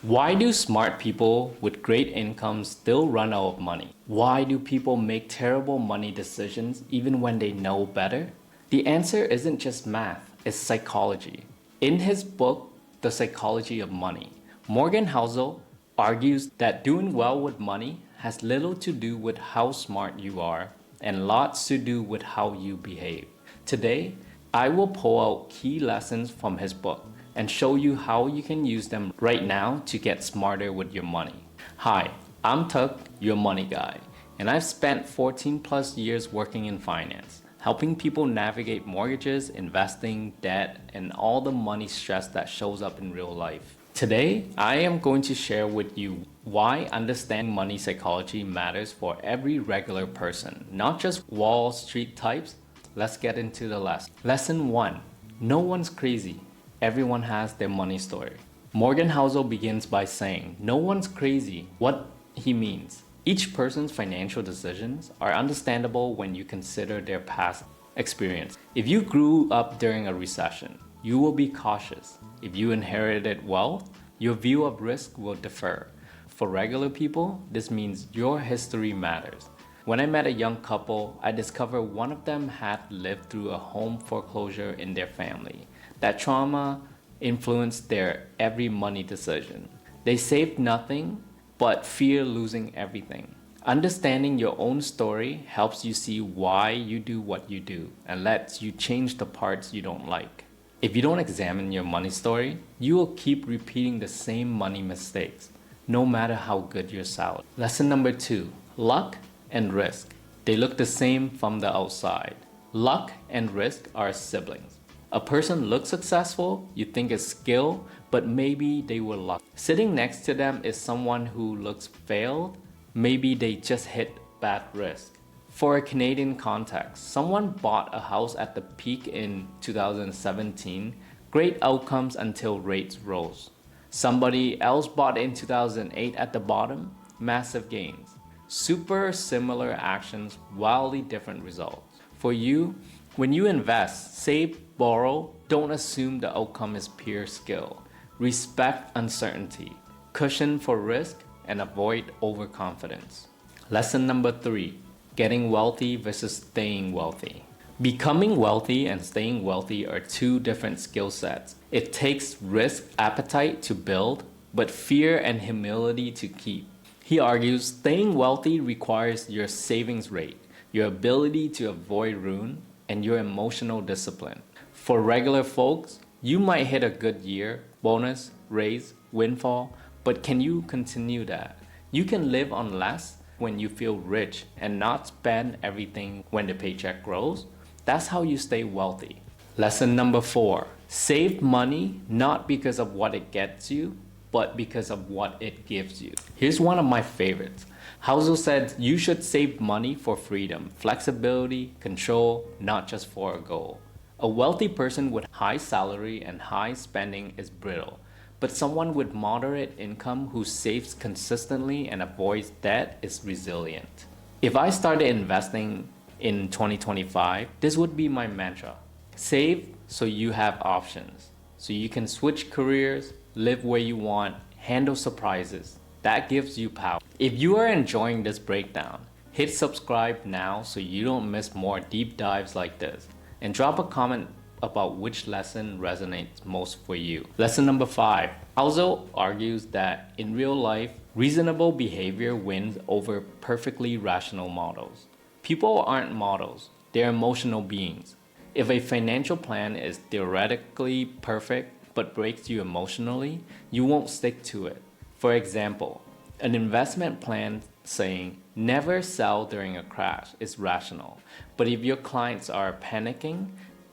Why do smart people with great incomes still run out of money? Why do people make terrible money decisions even when they know better? The answer isn't just math, it's psychology. In his book, The Psychology of Money, Morgan Housel argues that doing well with money has little to do with how smart you are and lots to do with how you behave. Today, I will pull out key lessons from his book and show you how you can use them right now to get smarter with your money. Hi, I'm Thuc, your money guy, and I've spent 14 plus years working in finance, helping people navigate mortgages, investing, debt, and all the money stress that shows up in real life. Today, I am going to share with you why understanding money psychology matters for every regular person, not just Wall Street types. Let's get into the lesson. Lesson 1. No one's crazy. Everyone has their money story. Morgan Housel begins by saying, no one's crazy. What he means. Each person's financial decisions are understandable when you consider their past experience. If you grew up during a recession, you will be cautious. If you inherited wealth, your view of risk will differ. For regular people, this means your history matters. When I met a young couple, I discovered one of them had lived through a home foreclosure in their family. That trauma influenced their every money decision. They saved nothing but fear losing everything. Understanding your own story helps you see why you do what you do and lets you change the parts you don't like. If you don't examine your money story, you will keep repeating the same money mistakes, no matter how good your salary. Lesson number 2, luck and risk. They look the same from the outside. Luck and risk are siblings. A person looks successful, you think is skill, but maybe they were lucky. Sitting next to them is someone who looks failed, maybe they just hit bad risk. For a Canadian context, someone bought a house at the peak in 2017, great outcomes until rates rose. Somebody else bought in 2008 at the bottom, massive gains. Super similar actions, wildly different results. For you, when you invest, save, borrow, don't assume the outcome is pure skill. Respect uncertainty, cushion for risk, and avoid overconfidence. Lesson number 3, getting wealthy versus staying wealthy. Becoming wealthy and staying wealthy are two different skill sets. It takes risk appetite to build, but fear and humility to keep. He argues staying wealthy requires your savings rate, your ability to avoid ruin, and your emotional discipline. For regular folks, you might hit a good year, bonus, raise, windfall, but can you continue that? You can live on less when you feel rich and not spend everything when the paycheck grows. That's how you stay wealthy. Lesson number 4, save money not because of what it gets you, but because of what it gives you. Here's one of my favorites. Housel said you should save money for freedom, flexibility, control, not just for a goal. A wealthy person with high salary and high spending is brittle, but someone with moderate income who saves consistently and avoids debt is resilient. If I started investing in 2025, this would be my mantra. Save so you have options, so you can switch careers, live where you want, handle surprises. That gives you power. If you are enjoying this breakdown, hit subscribe now so you don't miss more deep dives like this. And drop a comment about which lesson resonates most for you. Lesson number 5. Housel argues that in real life, reasonable behavior wins over perfectly rational models. People aren't models, they're emotional beings. If a financial plan is theoretically perfect but breaks you emotionally, you won't stick to it. For example, an investment plan saying never sell during a crash is rational, but if your clients are panicking,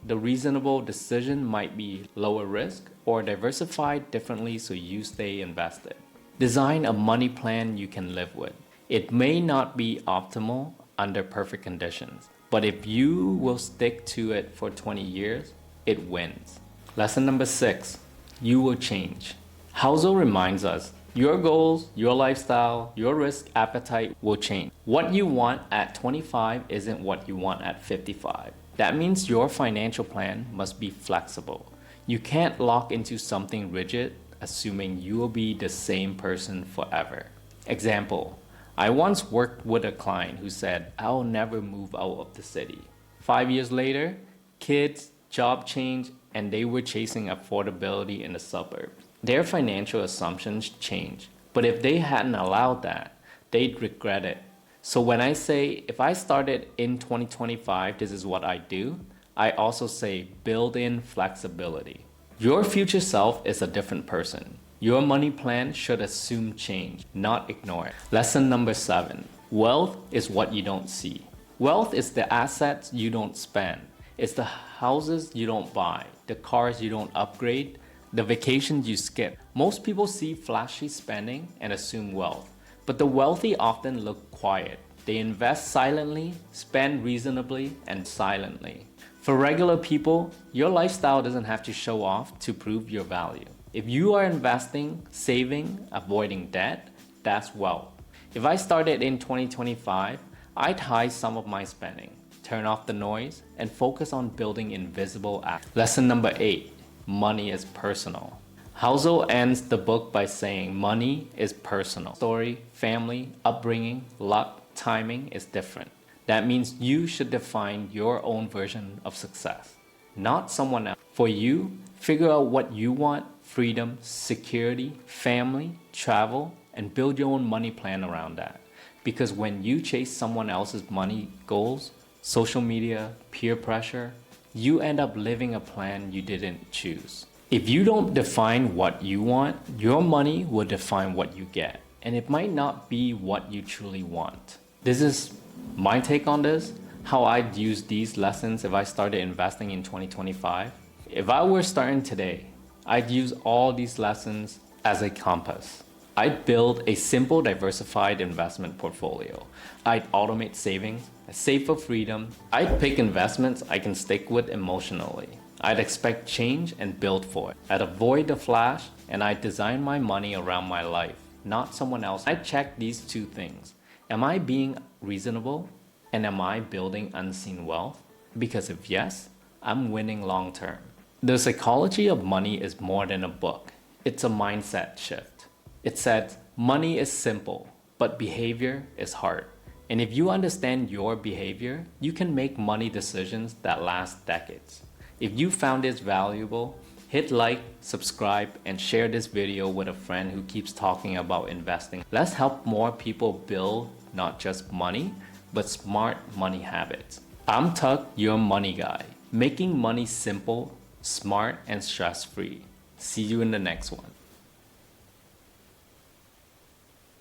the reasonable decision might be lower risk or diversify differently so you stay invested. Design a money plan you can live with. It may not be optimal under perfect conditions, but if you will stick to it for 20 years, it wins. Lesson number 6, you will change. Housel reminds us, your goals, your lifestyle, your risk appetite will change. What you want at 25 isn't what you want at 55. That means your financial plan must be flexible. You can't lock into something rigid assuming you will be the same person forever. Example, I once worked with a client who said, I'll never move out of the city. 5 years later, kids, job change, and they were chasing affordability in the suburbs. Their financial assumptions changed, but if they hadn't allowed that, they'd regret it. So when I say, if I started in 2025, this is what I do, I also say build in flexibility. Your future self is a different person. Your money plan should assume change, not ignore it. Lesson number 7, wealth is what you don't see. Wealth is the assets you don't spend. It's the houses you don't buy, the cars you don't upgrade, the vacations you skip. Most people see flashy spending and assume wealth, but the wealthy often look quiet. They invest silently, spend reasonably, and silently. For regular people, your lifestyle doesn't have to show off to prove your value. If you are investing, saving, avoiding debt, that's wealth. If I started in 2025, I'd hide some of my spending, turn off the noise, and focus on building invisible assets. Lesson number 8, money is personal. Housel ends the book by saying money is personal. Story, family, upbringing, luck, timing is different. That means you should define your own version of success, not someone else. For you, figure out what you want: freedom, security, family, travel, and build your own money plan around that. Because when you chase someone else's money goals, social media, peer pressure, you end up living a plan you didn't choose. If you don't define what you want, your money will define what you get, and it might not be what you truly want. This is my take on this, how I'd use these lessons if I started investing in 2025. If I were starting today, I'd use all these lessons as a compass. I'd build a simple, diversified investment portfolio. I'd automate savings, save for freedom. I'd pick investments I can stick with emotionally. I'd expect change and build for it. I'd avoid the flash, and I'd design my money around my life, not someone else. I'd check these 2 things. Am I being reasonable? And am I building unseen wealth? Because if yes, I'm winning long term. The psychology of money is more than a book. It's a mindset shift. It says money is simple, but behavior is hard. And if you understand your behavior, you can make money decisions that last decades. If you found this valuable, hit like, subscribe, and share this video with a friend who keeps talking about investing. Let's help more people build not just money, but smart money habits. I'm Thuc, your money guy, making money simple, smart, and stress-free. See you in the next one.